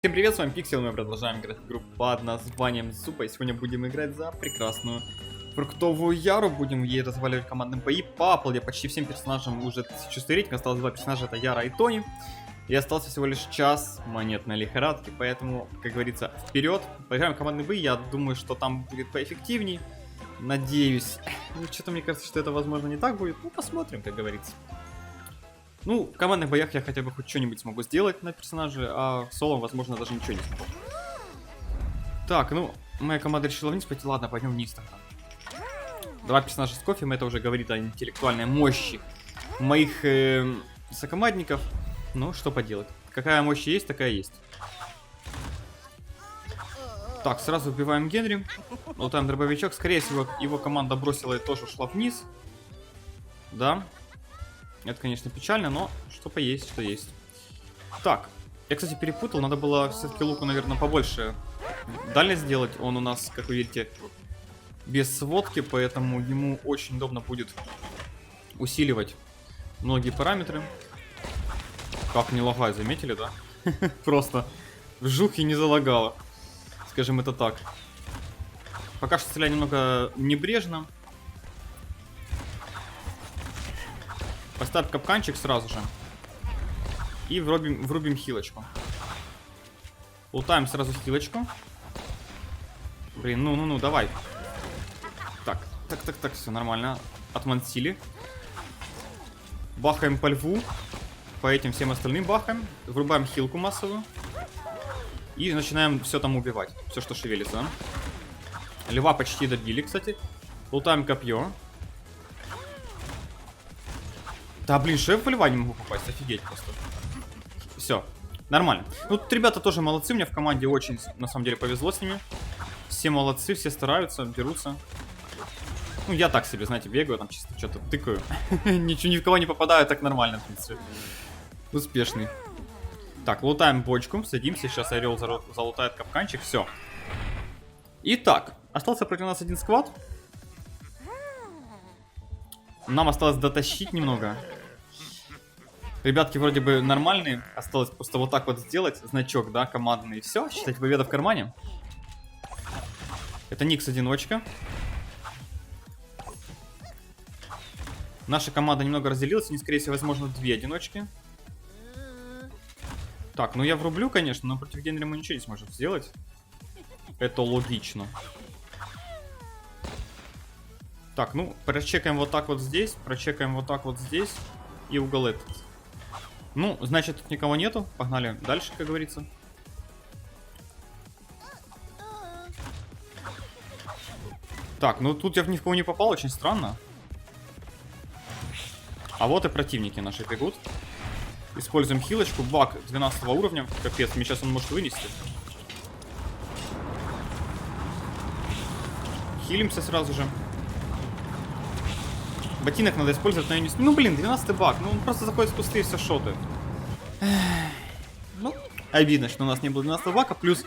Всем привет, с вами Пиксел, мы продолжаем играть в игру под названием Зупа. И сегодня будем играть за прекрасную фруктовую Яру, будем ей разваливать командные бои. По я почти всем персонажам уже 1000 рейтинг, осталось два персонажа, это Яра и Тони. И остался всего лишь час монетной лихорадки, поэтому, как говорится, вперед. Поиграем в командные бои, я думаю, что там будет поэффективней. Надеюсь. Ну, что-то мне кажется, что это, возможно, не так будет. Ну, посмотрим, как говорится. Ну, в командных боях я хотя бы хоть что-нибудь смогу сделать на персонаже, а в соло, возможно, даже ничего не смогу. Так, ну, моя команда решила вниз пойти. Ладно, пойдем вниз тогда. Два персонажа с кофем, это уже говорит о интеллектуальной мощи моих сокомандников. Ну, что поделать. Какая мощь есть, такая есть. Так, сразу убиваем Генри. Лутаем дробовичок. Скорее всего, его команда бросила и тоже ушла вниз. Да. Это, конечно, печально, но что поесть, что есть. Так, я, кстати, перепутал. Надо было все-таки луку, наверное, побольше дальность сделать. Он у нас, как вы видите, без сводки, поэтому ему очень удобно будет усиливать многие параметры. Как не лагает, заметили, да? Просто вжух и не залагало. Скажем это так. Пока что стреляю немного небрежно. Поставь капканчик сразу же. И врубим хилочку. Лутаем сразу хилочку. Блин, ну, давай. Так, все нормально. Отмансили. Бахаем по льву. По этим всем остальным бахаем. Врубаем хилку массовую. И начинаем все там убивать. Все, что шевелится. Льва почти добили, кстати. Лутаем копье. Да, блин, что я в льва не могу попасть? Офигеть просто. Все, нормально. Ну, тут ребята тоже молодцы. Мне в команде очень, на самом деле, повезло с ними. Все молодцы, все стараются, берутся. Ну, я так себе, знаете, бегаю, там чисто что-то тыкаю. Ничего, ни в кого не попадаю, так нормально, в принципе. Успешный. Так, лутаем бочку, садимся. Сейчас орел залутает капканчик, все. Итак, остался против нас один сквад. Нам осталось дотащить немного. Ребятки вроде бы нормальные. Осталось просто вот так вот сделать. Значок, да, командный. И все, считайте, победа в кармане. Это Никс-одиночка. Наша команда немного разделилась. И, скорее всего, возможно, две одиночки. Так, ну я врублю, конечно, но против Генри мы ничего не сможем сделать. Это логично. Так, ну, прочекаем вот так вот здесь. Прочекаем вот так вот здесь. И угол этот. Ну, значит, тут никого нету. Погнали дальше, как говорится. Так, ну тут я в ни в кого не попал, очень странно. А вот и противники наши бегут. Используем хилочку. Баг 12 уровня. Капец, мне сейчас он может вынести. Хилимся сразу же. Ботинок надо использовать, но я не... Ну, блин, 12-й баг. Ну, он просто заходит в пустые все шоты. Ну, обидно, что у нас не было 12-го бака. Плюс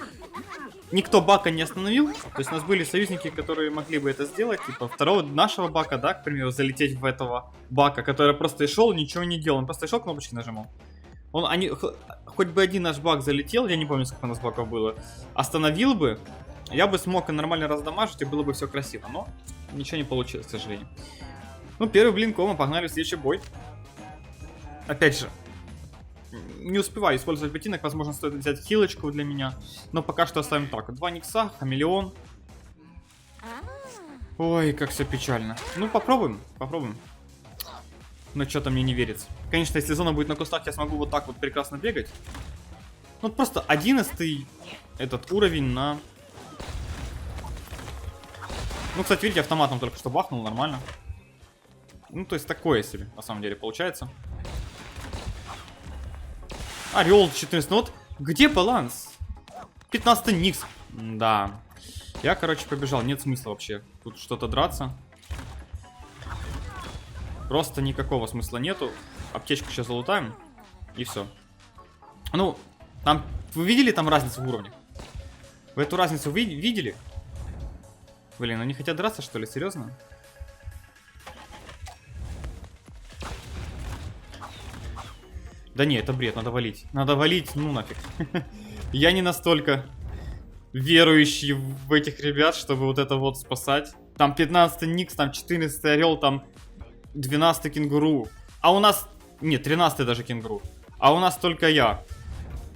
никто бака не остановил. То есть у нас были союзники, которые могли бы это сделать. Типа второго нашего бака, да, к примеру, залететь в этого бака, который просто шел, ничего не делал. Он просто шел, кнопочки нажимал. Хоть бы один наш бак залетел, я не помню, сколько у нас баков было, остановил бы, я бы смог нормально раздамажить, и было бы все красиво. Но ничего не получилось, к сожалению. Ну, первый блин кома, погнали в следующий бой. Опять же, не успеваю использовать ботинок, возможно, стоит взять хилочку для меня. Но пока что оставим так. Два Никса, хамелеон. Ой, как все печально. Ну, попробуем. Но что-то мне не верится. Конечно, если зона будет на кустах, я смогу вот так вот прекрасно бегать. Ну, просто 11-й этот уровень на... Ну, кстати, видите, автоматом только что бахнул, нормально. Ну, то есть такое себе, на самом деле, получается. Орел 14, ну вот, где баланс? 15-й Никс. Да. Я, короче, побежал, нет смысла вообще тут что-то драться. Просто никакого смысла нету. Аптечку сейчас залутаем. И все. Ну, там, вы видели там разницу в уровне? Вы эту разницу видели? Блин, они хотят драться, что ли? Серьезно? Да не, это бред, надо валить. Надо валить, ну нафиг. Я не настолько верующий в этих ребят, чтобы вот это вот спасать. Там 15-й Никс, там 14-й Орел, там 12-й Кенгуру. А у нас... Нет, 13-й даже Кенгуру. А у нас только я.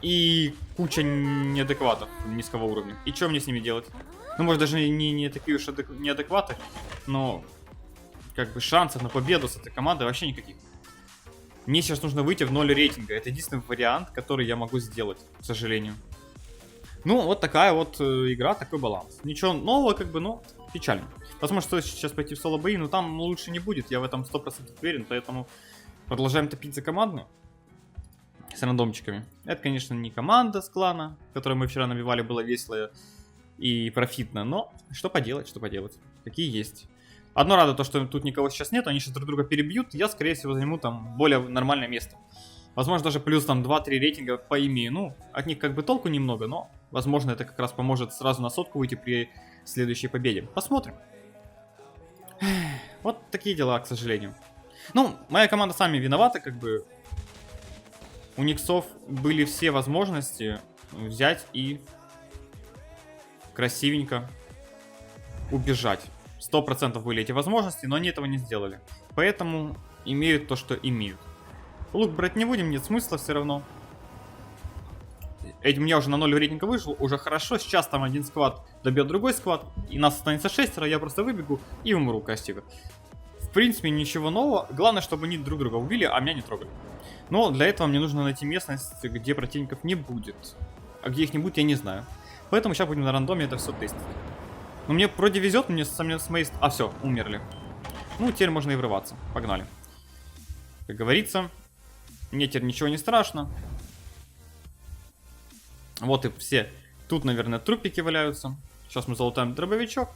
И куча неадекватов низкого уровня. И что мне с ними делать? Ну, может, даже не такие уж неадекваты, но... Как бы шансов на победу с этой командой вообще никаких. Мне сейчас нужно выйти в 0 рейтинга. Это единственный вариант, который я могу сделать, к сожалению. Ну, вот такая вот игра, такой баланс. Ничего нового, как бы, но печально. Возможно, стоит сейчас пойти в соло-бои, но там лучше не будет. Я в этом 100% уверен, поэтому продолжаем топить за командную. С рандомчиками. Это, конечно, не команда с клана, которую мы вчера набивали, было весело и профитно. Но что поделать, что поделать. Какие есть. Одно радует то, что тут никого сейчас нет, они сейчас друг друга перебьют, я, скорее всего, займу там более нормальное место. Возможно, даже плюс там 2-3 рейтинга поимею. Ну, от них как бы толку немного, но, возможно, это как раз поможет сразу на сотку выйти при следующей победе. Посмотрим. Вот такие дела, к сожалению. Ну, моя команда сами виновата, как бы. У Никсов были все возможности взять и красивенько убежать. 100% были эти возможности, но они этого не сделали. Поэтому имеют то, что имеют. Лук брать не будем, нет смысла все равно. Этим я уже на 0 рейтинга вышел, уже хорошо. Сейчас там один сквад добьет другой сквад, и нас останется 6, я просто выбегу и умру красиво. В принципе, ничего нового. Главное, чтобы они друг друга убили, а меня не трогали. Но для этого мне нужно найти местность, где противников не будет. А где их не будет, я не знаю. Поэтому сейчас будем на рандоме это все тестить. Но мне вроде везет, мне с моей... А, все, умерли. Ну, теперь можно и врываться. Погнали. Как говорится, мне теперь ничего не страшно. Вот и все. Тут, наверное, трупики валяются. Сейчас мы залутаем дробовичок.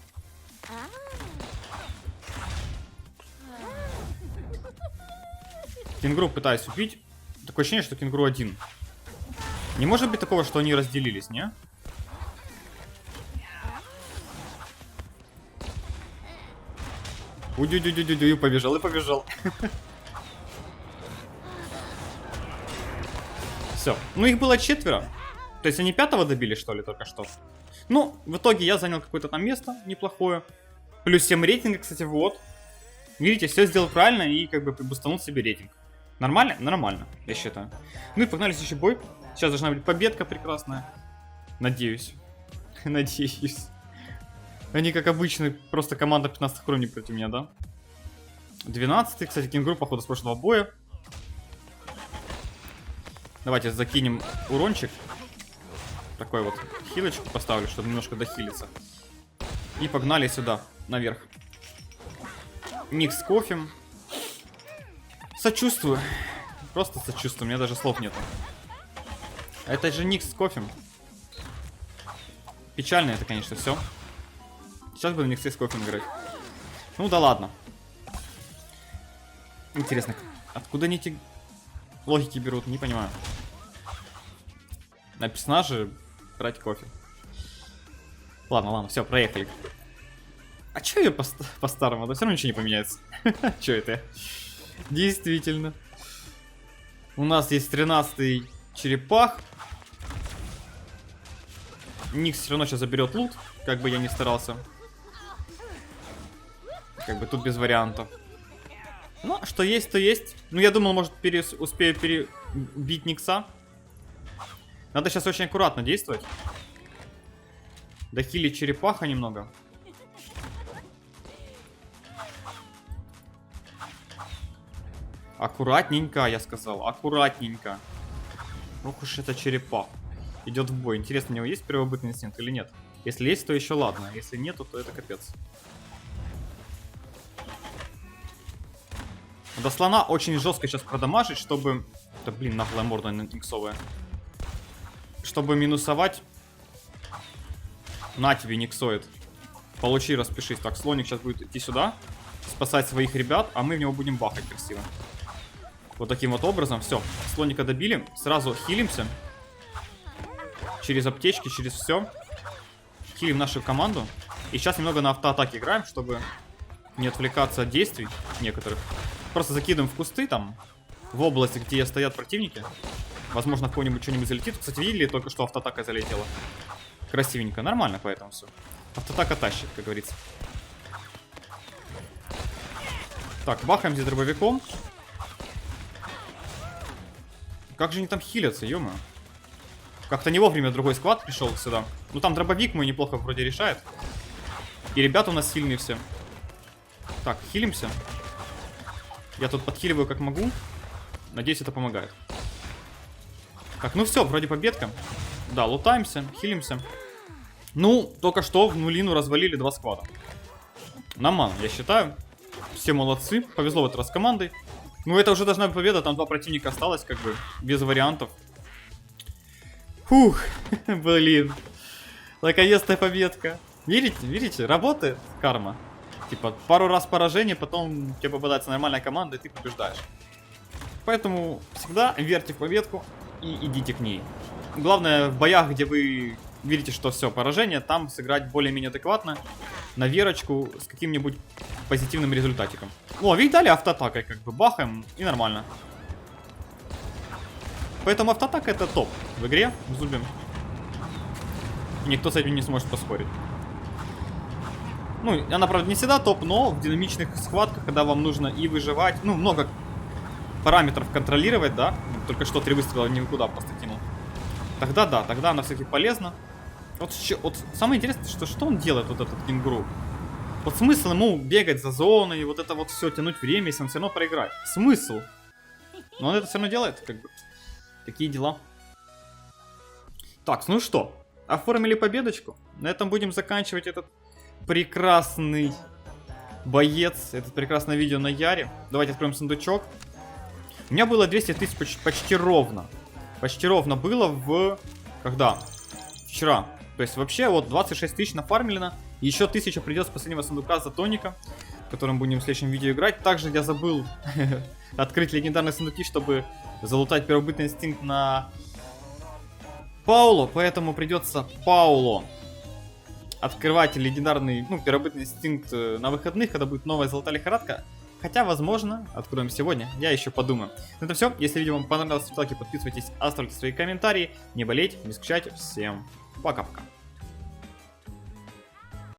Кенгуру пытаюсь убить. Такое ощущение, что кенгуру один. Не может быть такого, что они разделились, не? Уй-уй-уй-уй-уй, побежал и побежал. Все. Ну, их было 4. То есть они 5-го добили, что ли, только что? Ну, в итоге я занял какое-то там место неплохое. Плюс 7 рейтинга, кстати, вот. Видите, все сделал правильно и как бы бустанул себе рейтинг. Нормально? Нормально, я считаю. Ну и погнали следующий бой. Сейчас должна быть победка прекрасная. Надеюсь. Надеюсь. Они, как обычно, просто команда 15 уровней против меня, да? 12-й, кстати, кенгуру, походу, с прошлого боя. Давайте закинем урончик. Такой вот хилочку поставлю, чтобы немножко дохилиться. И погнали сюда, наверх. Никс с кофе. Сочувствую. Просто сочувствую, у меня даже слов нету. Это же Никс с кофе. Печально это, конечно, все. Сейчас буду Никс с кофе играть. Ну да ладно. Интересно, откуда они эти логики берут, не понимаю. На персонаже брать кофе. Ладно, все, проехали. А чё я по-старому? Да все равно ничего не поменяется. Чё это? Действительно. У нас есть 13-й черепах. Никс все равно сейчас заберет лут, как бы я ни старался. Как бы тут без вариантов. Ну, что есть, то есть. Ну, я думал, может, успею перебить Никса. Надо сейчас очень аккуратно действовать. Дохилить черепаха немного. Аккуратненько, я сказал. Аккуратненько. Ох уж это черепах. Идет в бой. Интересно, у него есть первобытный инстинкт или нет? Если есть, то еще ладно. Если нету, то это капец. До слона очень жестко сейчас продамажить, чтобы... Да блин, наглая морда никсовая. Чтобы минусовать. На тебе, никсоид. Получи, распишись. Так, слоник сейчас будет идти сюда. Спасать своих ребят, а мы в него будем бахать красиво. Вот таким вот образом. Все, слоника добили. Сразу хилимся. Через аптечки, через все. Хилим нашу команду. И сейчас немного на автоатаке играем, чтобы не отвлекаться от действий некоторых. Просто закидываем в кусты там. В области, где стоят противники. Возможно, в кого-нибудь что-нибудь залетит. Кстати, видели, только что автоатака залетела. Красивенько, нормально, поэтому все. Автоатака тащит, как говорится. Так, бахаем здесь дробовиком. Как же они там хилятся, ё-моё. Как-то не вовремя другой склад пришел сюда. Ну там дробовик мой неплохо вроде решает. И ребята у нас сильные все. Так, хилимся. Я тут подхиливаю как могу. Надеюсь, это помогает. Так, ну все, вроде победка. Да, лутаемся, хилимся. Ну, только что в нулину развалили 2 склада. Нормально, я считаю. Все молодцы. Повезло в этот раз с командой. Ну, это уже должна быть победа. Там 2 противника осталось, как бы, без вариантов. Фух, блин. Наконец-то победка. Видите, работает карма. Типа, пару раз поражение, потом тебе попадается нормальная команда, и ты побеждаешь. Поэтому всегда верьте в победку и идите к ней. Главное, в боях, где вы видите, что все, поражение, там сыграть более-менее адекватно, на верочку, с каким-нибудь позитивным результатиком. О, видали, автоатакой как бы бахаем, и нормально. Поэтому автоатака это топ в игре, зубим. И никто с этим не сможет поспорить. Ну, она, правда, не всегда топ, но в динамичных схватках, когда вам нужно и выживать, ну, много параметров контролировать, да, только что 3 выстрела никуда просто кинул. Тогда да, тогда она все-таки полезна. Вот самое интересное, что он делает, вот этот кенгуру. Вот смысл ему бегать за зоной, вот это вот все, тянуть время, если он все равно проиграет. Смысл? Но он это все равно делает, как бы. Такие дела. Так, ну что, оформили победочку. На этом будем заканчивать этот прекрасный боец, это прекрасное видео на Яре. Давайте откроем сундучок. У меня было 200 тысяч почти ровно. Почти ровно было в... Когда? Вчера. То есть вообще вот 26 тысяч нафармлено. Еще 1000 придет с последнего сундука за тоника, в котором будем в следующем видео играть. Также я забыл открыть легендарные сундуки, чтобы залутать первобытный инстинкт на Пауло. Поэтому придется Пауло открывать легендарный, ну, первобытный инстинкт на выходных, когда будет новая золотая лихорадка. Хотя, возможно, откроем сегодня, я еще подумаю. На этом все. Если видео вам понравилось, ставьте лайки, подписывайтесь, оставляйте свои комментарии. Не болейте, не скучайте. Всем пока-пока.